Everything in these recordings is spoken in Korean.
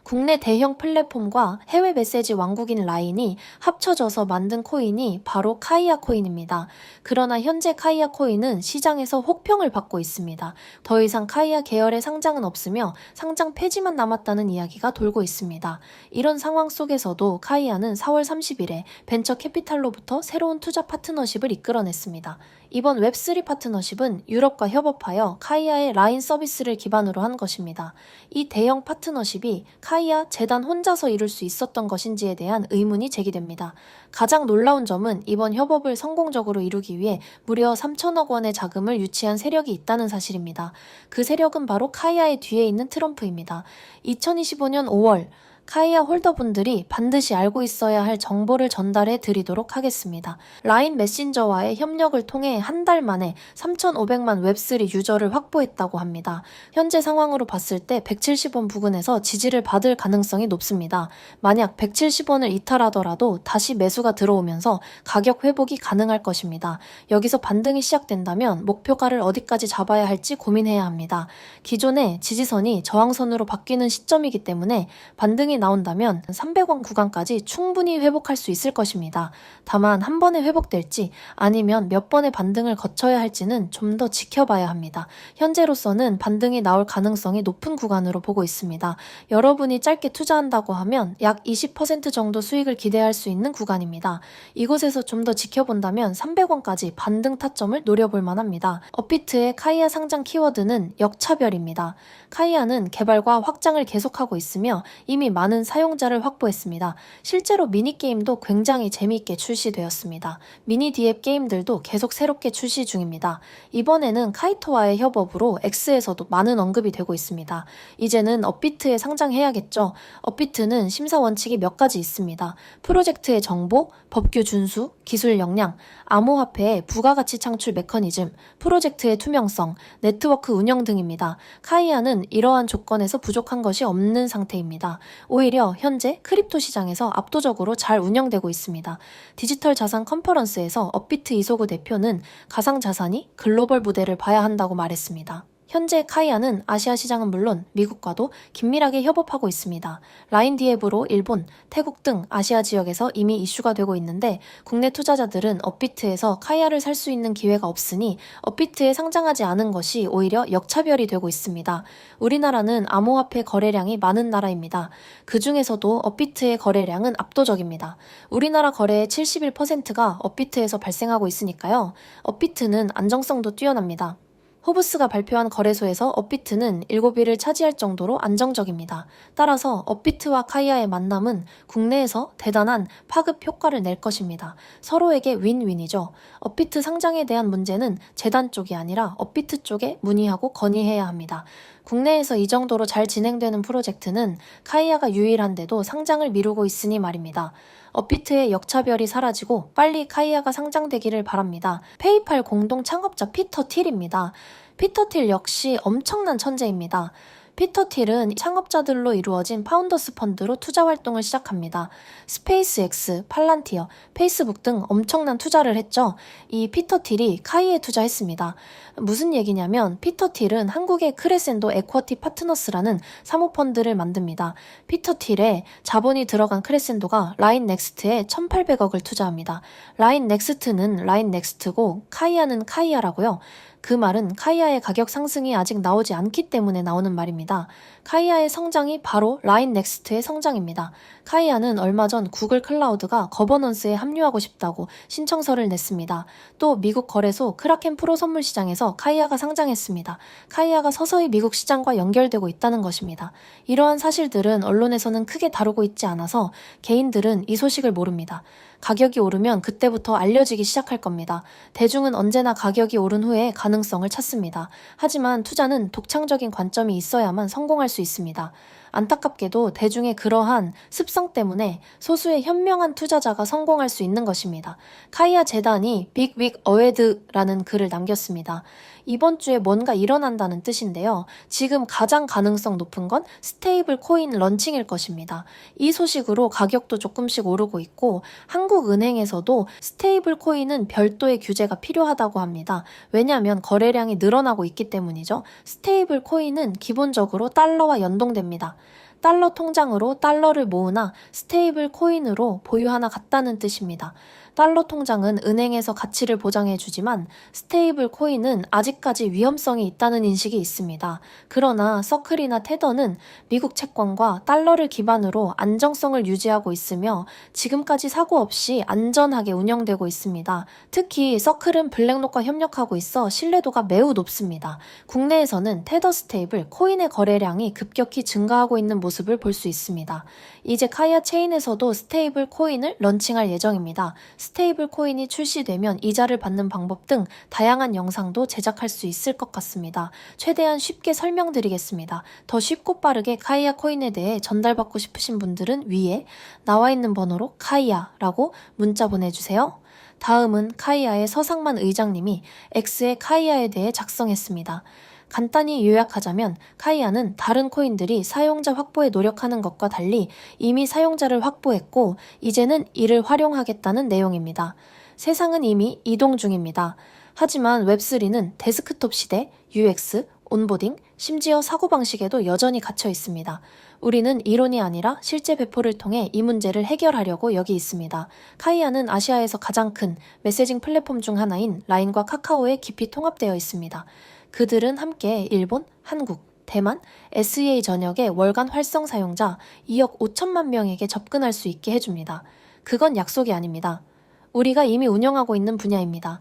국내 대형 플랫폼과 해외 메시지 왕국인 라인이 합쳐져서 만든 코인이 바로 카이아 코인입니다. 그러나 현재 카이아 코인은 시장에서 혹평을 받고 있습니다. 더 이상 카이아 계열의 상장은 없으며 상장 폐지만 남았다는 이야기가 돌고 있습니다. 이런 상황 속에서도 카이아는 4월 30일에 벤처 캐피탈로부터 새로운 투자 파트너십을 이끌어냈습니다. 이번 웹3 파트너십은 유럽과 협업하여 카이아의 라인 서비스를 기반으로 한 것입니다. 이 대형 파트너십이 카이아 재단 혼자서 이룰 수 있었던 것인지에 대한 의문이 제기됩니다. 가장 놀라운 점은 이번 협업을 성공적으로 이루기 위해 무려 3천억 원의 자금을 유치한 세력이 있다는 사실입니다. 그 세력은 바로 카이아의 뒤에 있는 트럼프입니다. 2025년 5월 카이아 홀더분들이 반드시 알고 있어야 할 정보를 전달해 드리도록 하겠습니다. 라인 메신저와의 협력을 통해 한 달 만에 3,500만 웹3 유저를 확보했다고 합니다. 현재 상황으로 봤을 때 170원 부근에서 지지를 받을 가능성이 높습니다. 만약 170원을 이탈하더라도 다시 매수가 들어오면서 가격 회복이 가능할 것입니다. 여기서 반등이 시작된다면 목표가를 어디까지 잡아야 할지 고민해야 합니다. 기존의 지지선이 저항선으로 바뀌는 시점이기 때문에 반등이 나온다면 300원 구간까지 충분히 회복할 수 있을 것입니다. 다만 한 번에 회복될지 아니면 몇 번의 반등을 거쳐야 할지는 좀 더 지켜봐야 합니다. 현재로서는 반등이 나올 가능성이 높은 구간으로 보고 있습니다. 여러분이 짧게 투자한다고 하면 약 20% 정도 수익을 기대할 수 있는 구간입니다. 이곳에서 좀 더 지켜본다면 300원까지 반등 타점을 노려볼 만합니다. 업비트의 카이아 상장 키워드는 역차별입니다. 카이아는 개발과 확장을 계속하고 있으며 이미 많은 사용자를 확보했습니다. 실제로 미니게임도 굉장히 재미있게 출시되었습니다. 미니 디앱 게임들도 계속 새롭게 출시 중입니다. 이번에는 카이토와의 협업으로 X에서도 많은 언급이 되고 있습니다. 이제는 업비트에 상장해야겠죠. 업비트는 심사 원칙이 몇 가지 있습니다. 프로젝트의 정보, 법규 준수, 기술 역량, 암호화폐의 부가가치 창출 메커니즘, 프로젝트의 투명성, 네트워크 운영 등입니다. 카이아는 이러한 조건에서 부족한 것이 없는 상태입니다. 오히려 현재 크립토 시장에서 압도적으로 잘 운영되고 있습니다. 디지털 자산 컨퍼런스에서 업비트 이소구 대표는 가상자산이 글로벌 무대를 봐야 한다고 말했습니다. 현재 카이아는 아시아 시장은 물론 미국과도 긴밀하게 협업하고 있습니다. 라인 디앱으로 일본, 태국 등 아시아 지역에서 이미 이슈가 되고 있는데 국내 투자자들은 업비트에서 카이아를 살 수 있는 기회가 없으니 업비트에 상장하지 않은 것이 오히려 역차별이 되고 있습니다. 우리나라는 암호화폐 거래량이 많은 나라입니다. 그 중에서도 업비트의 거래량은 압도적입니다. 우리나라 거래의 71%가 업비트에서 발생하고 있으니까요. 업비트는 안정성도 뛰어납니다. 호브스가 발표한 거래소에서 업비트는 7위를 차지할 정도로 안정적입니다. 따라서 업비트와 카이아의 만남은 국내에서 대단한 파급 효과를 낼 것입니다. 서로에게 윈윈이죠. 업비트 상장에 대한 문제는 재단 쪽이 아니라 업비트 쪽에 문의하고 건의해야 합니다. 국내에서 이 정도로 잘 진행되는 프로젝트는 카이아가 유일한데도 상장을 미루고 있으니 말입니다. 업비트의 역차별이 사라지고 빨리 카이아가 상장되기를 바랍니다. 페이팔 공동 창업자 피터 틸입니다. 피터 틸 역시 엄청난 천재입니다. 피터 틸은 창업자들로 이루어진 파운더스 펀드로 투자 활동을 시작합니다. 스페이스X, 팔란티어, 페이스북 등 엄청난 투자를 했죠. 이 피터 틸이 카이에 투자했습니다. 무슨 얘기냐면 피터 틸은 한국의 크레센도 에쿼티 파트너스라는 사모펀드를 만듭니다. 피터 틸에 자본이 들어간 크레센도가 라인 넥스트에 1,800억을 투자합니다. 라인 넥스트는 라인 넥스트고 카이아는 카이아라고요. 그 말은 카이아의 가격 상승이 아직 나오지 않기 때문에 나오는 말입니다. 카이아의 성장이 바로 라인 넥스트의 성장입니다. 카이아는 얼마 전 구글 클라우드가 거버넌스에 합류하고 싶다고 신청서를 냈습니다. 또 미국 거래소 크라켄 프로 선물 시장에서 카이아가 상장했습니다. 카이아가 서서히 미국 시장과 연결되고 있다는 것입니다. 이러한 사실들은 언론에서는 크게 다루고 있지 않아서 개인들은 이 소식을 모릅니다. 가격이 오르면 그때부터 알려지기 시작할 겁니다. 대중은 언제나 가격이 오른 후에 가능성을 찾습니다. 하지만 투자는 독창적인 관점이 있어야만 성공할 수 있습니다. 안타깝게도 대중의 그러한 습성 때문에 소수의 현명한 투자자가 성공할 수 있는 것입니다. 카이아 재단이 빅 윅 어웨드라는 글을 남겼습니다. 이번 주에 뭔가 일어난다는 뜻인데요. 지금 가장 가능성 높은 건 스테이블 코인 런칭일 것입니다. 이 소식으로 가격도 조금씩 오르고 있고 한국은행에서도 스테이블 코인은 별도의 규제가 필요하다고 합니다. 왜냐하면 거래량이 늘어나고 있기 때문이죠. 스테이블 코인은 기본적으로 달러와 연동됩니다. 달러 통장으로 달러를 모으나 스테이블 코인으로 보유하나 같다는 뜻입니다. 달러 통장은 은행에서 가치를 보장해주지만 스테이블 코인은 아직까지 위험성이 있다는 인식이 있습니다. 그러나 서클이나 테더는 미국 채권과 달러를 기반으로 안정성을 유지하고 있으며 지금까지 사고 없이 안전하게 운영되고 있습니다. 특히 서클은 블랙록과 협력하고 있어 신뢰도가 매우 높습니다. 국내에서는 테더 스테이블 코인의 거래량이 급격히 증가하고 있는 모습을 볼 수 있습니다. 이제 카이아 체인에서도 스테이블 코인을 런칭할 예정입니다. 스테이블 코인이 출시되면 이자를 받는 방법 등 다양한 영상도 제작할 수 있을 것 같습니다. 최대한 쉽게 설명드리겠습니다. 더 쉽고 빠르게 카이아 코인에 대해 전달받고 싶으신 분들은 위에 나와 있는 번호로 카이아라고 문자 보내주세요. 다음은 카이아의 서상만 의장님이 X의 카이아에 대해 작성했습니다. 간단히 요약하자면 카이아는 다른 코인들이 사용자 확보에 노력하는 것과 달리 이미 사용자를 확보했고 이제는 이를 활용하겠다는 내용입니다. 세상은 이미 이동 중입니다. 하지만 웹3는 데스크톱 시대, UX, 온보딩, 심지어 사고방식에도 여전히 갇혀 있습니다. 우리는 이론이 아니라 실제 배포를 통해 이 문제를 해결하려고 여기 있습니다. 카이아는 아시아에서 가장 큰 메시징 플랫폼 중 하나인 라인과 카카오에 깊이 통합되어 있습니다. 그들은 함께 일본, 한국, 대만, SEA 전역의 월간 활성 사용자 2억 5천만 명에게 접근할 수 있게 해줍니다. 그건 약속이 아닙니다. 우리가 이미 운영하고 있는 분야입니다.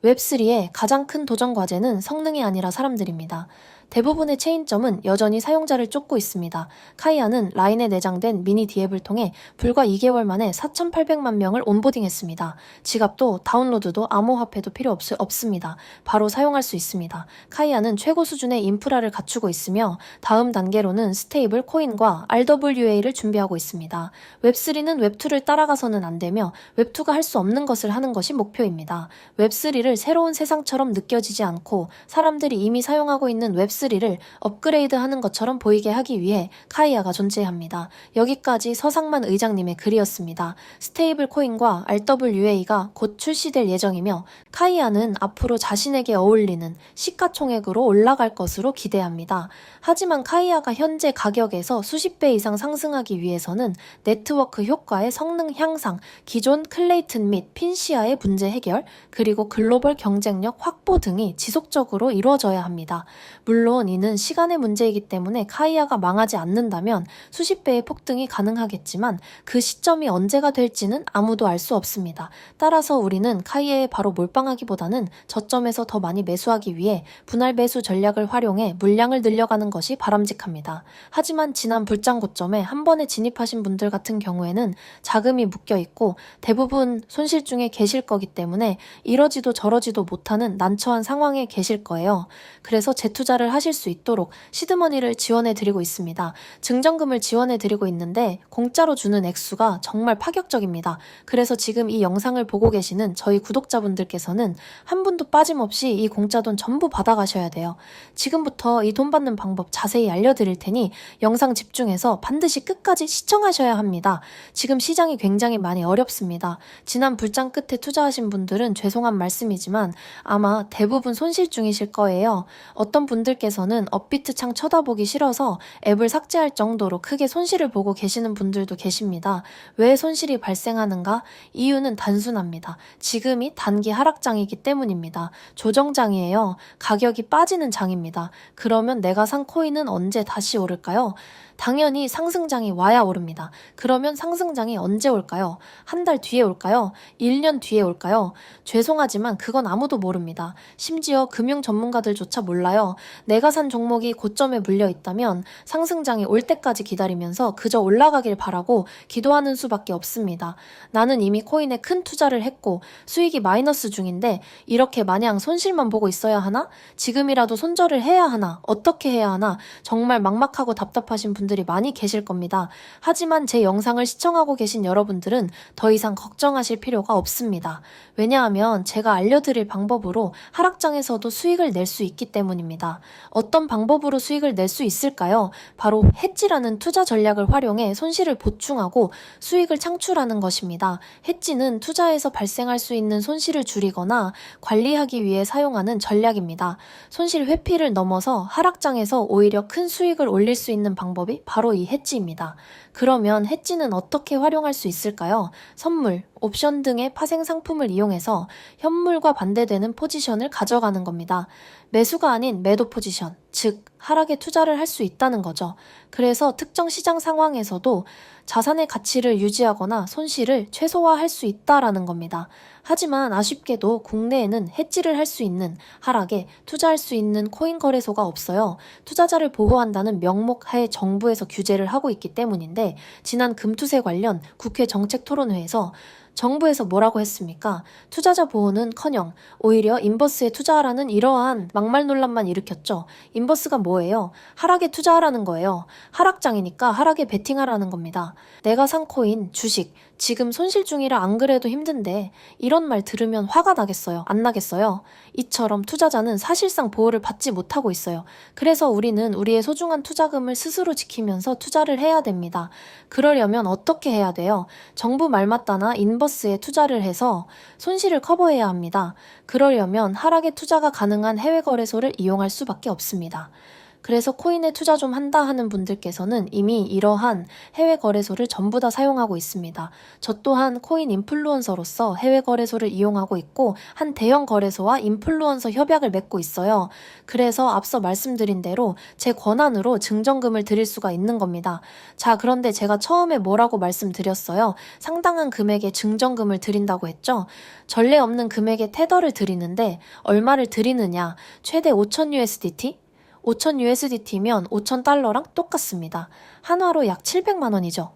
웹3의 가장 큰 도전 과제는 성능이 아니라 사람들입니다. 대부분의 체인점은 여전히 사용자를 쫓고 있습니다. 카이아는 라인에 내장된 미니 디앱을 통해 불과 2개월 만에 4,800만 명을 온보딩했습니다. 지갑도 다운로드도 암호화폐도 필요 없습니다. 바로 사용할 수 있습니다. 카이아는 최고 수준의 인프라를 갖추고 있으며 다음 단계로는 스테이블 코인과 RWA를 준비하고 있습니다. 웹3는 웹2를 따라가서는 안 되며 웹2가 할 수 없는 것을 하는 것이 목표입니다. 웹3를 새로운 세상처럼 느껴지지 않고 사람들이 이미 사용하고 있는 웹3를 업그레이드하는 것처럼 보이게 하기 위해 카이아가 존재합니다. 여기까지 서상만 의장님의 글이었습니다. 스테이블 코인과 RWA가 곧 출시될 예정이며 카이아는 앞으로 자신에게 어울리는 시가총액으로 올라갈 것으로 기대합니다. 하지만 카이아가 현재 가격에서 수십 배 이상 상승하기 위해서는 네트워크 효과의 성능 향상, 기존 클레이튼 및 핀시아의 문제 해결, 그리고 글로벌 경쟁력 확보 등이 지속적으로 이루어져야 합니다. 물론 이는 시간의 문제이기 때문에 카이아가 망하지 않는다면 수십 배의 폭등이 가능하겠지만 그 시점이 언제가 될지는 아무도 알 수 없습니다. 따라서 우리는 카이아에 바로 몰빵하기보다는 저점에서 더 많이 매수하기 위해 분할 매수 전략을 활용해 물량을 늘려가는 것이 바람직합니다. 하지만 지난 불장 고점에 한 번에 진입하신 분들 같은 경우에는 자금이 묶여 있고 대부분 손실 중에 계실 거기 때문에 이러지도 저러지도 못하는 난처한 상황에 계실 거예요. 그래서 재투자를 하실 수 있도록 시드머니를 지원해드리고 있습니다. 증정금을 지원해드리고 있는데 공짜로 주는 액수가 정말 파격적입니다. 그래서 지금 이 영상을 보고 계시는 저희 구독자분들께서는 한 분도 빠짐없이 이 공짜 돈 전부 받아가셔야 돼요. 지금부터 이 돈 받는 방법 자세히 알려드릴 테니 영상 집중해서 반드시 끝까지 시청하셔야 합니다. 지금 시장이 굉장히 많이 어렵습니다. 지난 불장 끝에 투자하신 분들은 죄송한 말씀이지만 아마 대부분 손실 중이실 거예요. 어떤 분들께서는 업비트 창 쳐다보기 싫어서 앱을 삭제할 정도로 크게 손실을 보고 계시는 분들도 계십니다. 왜 손실이 발생하는가? 이유는 단순합니다. 지금이 단기 하락장이기 때문입니다. 조정장이에요. 가격이 빠지는 장입니다. 그러면 내가 산 코인은 언제 다시 오를까요? 당연히 상승장이 와야 오릅니다. 그러면 상승장이 언제 올까요? 한 달 뒤에 올까요? 1년 뒤에 올까요? 죄송하지만 그건 아무도 모릅니다. 심지어 금융 전문가들조차 몰라요. 내가 산 종목이 고점에 물려 있다면 상승장이 올 때까지 기다리면서 그저 올라가길 바라고 기도하는 수밖에 없습니다. 나는 이미 코인에 큰 투자를 했고 수익이 마이너스 중인데 이렇게 마냥 손실만 보고 있어야 하나? 지금이라도 손절을 해야 하나? 어떻게 해야 하나? 정말 막막하고 답답하신 분들이 많이 계실 겁니다. 하지만 제 영상을 시청하고 계신 여러분들은 더 이상 걱정하실 필요가 없습니다. 왜냐하면 제가 알려드릴 방법으로 하락장에서도 수익을 낼 수 있기 때문입니다. 어떤 방법으로 수익을 낼 수 있을까요? 바로 해지라는 투자 전략을 활용해 손실을 보충하고 수익을 창출하는 것입니다. 해지는 투자에서 발생할 수 있는 손실을 줄이거나 관리하기 위해 사용하는 전략입니다. 손실 회피를 넘어서 하락장에서 오히려 큰 수익을 올릴 수 있는 방법이 바로 이 해지입니다. 그러면 해지는 어떻게 활용할 수 있을까요? 선물, 옵션 등의 파생 상품을 이용해서 현물과 반대되는 포지션을 가져가는 겁니다. 매수가 아닌 매도 포지션, 즉 하락에 투자를 할 수 있다는 거죠. 그래서 특정 시장 상황에서도 자산의 가치를 유지하거나 손실을 최소화할 수 있다라는 겁니다. 하지만 아쉽게도 국내에는 해지를 할 수 있는, 하락에 투자할 수 있는 코인 거래소가 없어요. 투자자를 보호한다는 명목 하에 정부에서 규제를 하고 있기 때문인데, 지난 금투세 관련 국회 정책토론회에서 정부에서 뭐라고 했습니까? 투자자 보호는커녕 오히려 인버스에 투자하라는 이러한 막말 논란만 일으켰죠. 인버스가 뭐예요? 하락에 투자하라는 거예요. 하락장이니까 하락에 베팅하라는 겁니다. 내가 산 코인, 주식, 지금 손실 중이라 안 그래도 힘든데 이런 말 들으면 화가 나겠어요? 안 나겠어요? 이처럼 투자자는 사실상 보호를 받지 못하고 있어요. 그래서 우리는 우리의 소중한 투자금을 스스로 지키면서 투자를 해야 됩니다. 그러려면 어떻게 해야 돼요? 정부 말 맞다나 인버스에 투자를 해서 손실을 커버해야 합니다. 그러려면 하락에 투자가 가능한 해외 거래소를 이용할 수밖에 없습니다. 그래서 코인에 투자 좀 한다 하는 분들께서는 이미 이러한 해외 거래소를 전부 다 사용하고 있습니다. 저 또한 코인 인플루언서로서 해외 거래소를 이용하고 있고 한 대형 거래소와 인플루언서 협약을 맺고 있어요. 그래서 앞서 말씀드린 대로 제 권한으로 증정금을 드릴 수가 있는 겁니다. 자, 그런데 제가 처음에 뭐라고 말씀드렸어요? 상당한 금액의 증정금을 드린다고 했죠? 전례 없는 금액의 테더를 드리는데 얼마를 드리느냐? 최대 5,000 USDT? 5,000 USDT면 5,000달러랑 똑같습니다. 한화로 약 700만 원이죠.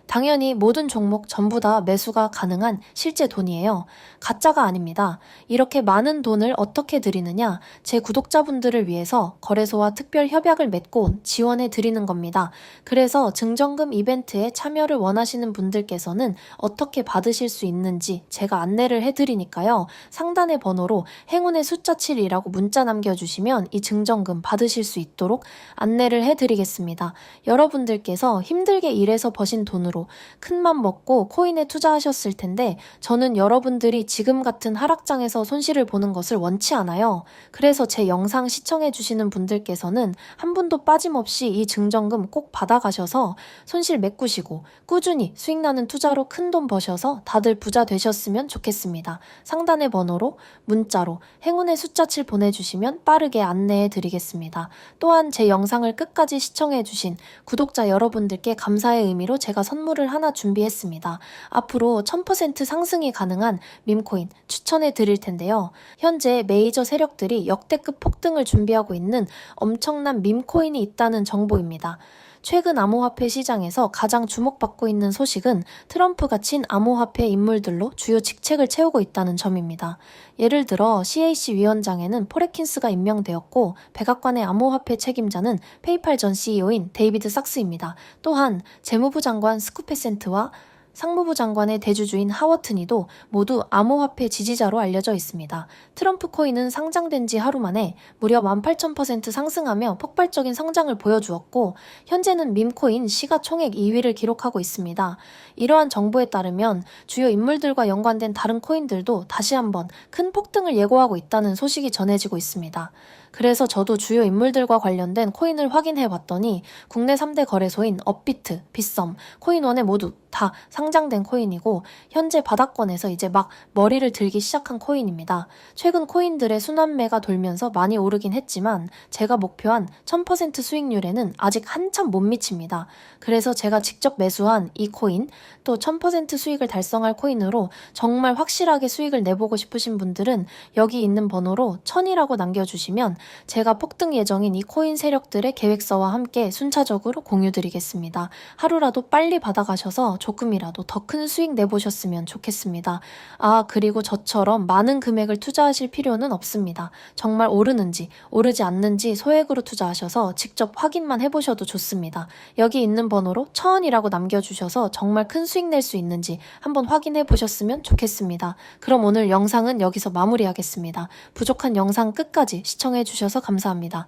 당연히 모든 종목 전부 다 매수가 가능한 실제 돈이에요. 가짜가 아닙니다. 이렇게 많은 돈을 어떻게 드리느냐? 제 구독자분들을 위해서 거래소와 특별 협약을 맺고 지원해 드리는 겁니다. 그래서 증정금 이벤트에 참여를 원하시는 분들께서는 어떻게 받으실 수 있는지 제가 안내를 해드리니까요. 상단의 번호로 행운의 숫자 7이라고 문자 남겨주시면 이 증정금 받으실 수 있도록 안내를 해드리겠습니다. 여러분들께서 힘들게 일해서 버신 돈으로 큰맘 먹고 코인에 투자하셨을 텐데 저는 여러분들이 지금 같은 하락장에서 손실을 보는 것을 원치 않아요. 그래서 제 영상 시청해주시는 분들께서는 한 분도 빠짐없이 이 증정금 꼭 받아가셔서 손실 메꾸시고 꾸준히 수익나는 투자로 큰돈 버셔서 다들 부자 되셨으면 좋겠습니다. 상단의 번호로 문자로 행운의 숫자 7 보내주시면 빠르게 안내해 드리겠습니다. 또한 제 영상을 끝까지 시청해주신 구독자 여러분들께 감사의 의미로 제가 선물을 하나 준비했습니다. 앞으로 1000% 상승이 가능한 밈코인 추천해 드릴 텐데요. 현재 메이저 세력들이 역대급 폭등을 준비하고 있는 엄청난 밈코인이 있다는 정보입니다. 최근 암호화폐 시장에서 가장 주목받고 있는 소식은 트럼프가 친 암호화폐 인물들로 주요 직책을 채우고 있다는 점입니다. 예를 들어 CAC 위원장에는 포레킨스가 임명되었고 백악관의 암호화폐 책임자는 페이팔 전 CEO인 데이비드 sak스입니다. 또한 재무부 장관 스쿠페센트와 상무부 장관의 대주주인 하워트니도 모두 암호화폐 지지자로 알려져 있습니다. 트럼프 코인은 상장된 지 하루 만에 무려 18,000% 상승하며 폭발적인 성장을 보여주었고 현재는 밈코인 시가총액 2위를 기록하고 있습니다. 이러한 정보에 따르면 주요 인물들과 연관된 다른 코인들도 다시 한번 큰 폭등을 예고하고 있다는 소식이 전해지고 있습니다. 그래서 저도 주요 인물들과 관련된 코인을 확인해 봤더니 국내 3대 거래소인 업비트, 빗썸, 코인원에 모두 다 상장된 코인이고 현재 바닥권에서 이제 막 머리를 들기 시작한 코인입니다. 최근 코인들의 순환매가 돌면서 많이 오르긴 했지만 제가 목표한 1000% 수익률에는 아직 한참 못 미칩니다. 그래서 제가 직접 매수한 이 코인 또 1000% 수익을 달성할 코인으로 정말 확실하게 수익을 내보고 싶으신 분들은 여기 있는 번호로 1000이라고 남겨주시면 제가 폭등 예정인 이 코인 세력들의 계획서와 함께 순차적으로 공유드리겠습니다. 하루라도 빨리 받아가셔서 조금이라도 더 큰 수익 내보셨으면 좋겠습니다. 아, 그리고 저처럼 많은 금액을 투자하실 필요는 없습니다. 정말 오르는지 오르지 않는지 소액으로 투자하셔서 직접 확인만 해보셔도 좋습니다. 여기 있는 번호로 1000이라고 남겨주셔서 정말 큰 수익 낼 수 있는지 한번 확인해 보셨으면 좋겠습니다. 그럼 오늘 영상은 여기서 마무리하겠습니다. 부족한 영상 끝까지 시청해 주셔서 감사합니다.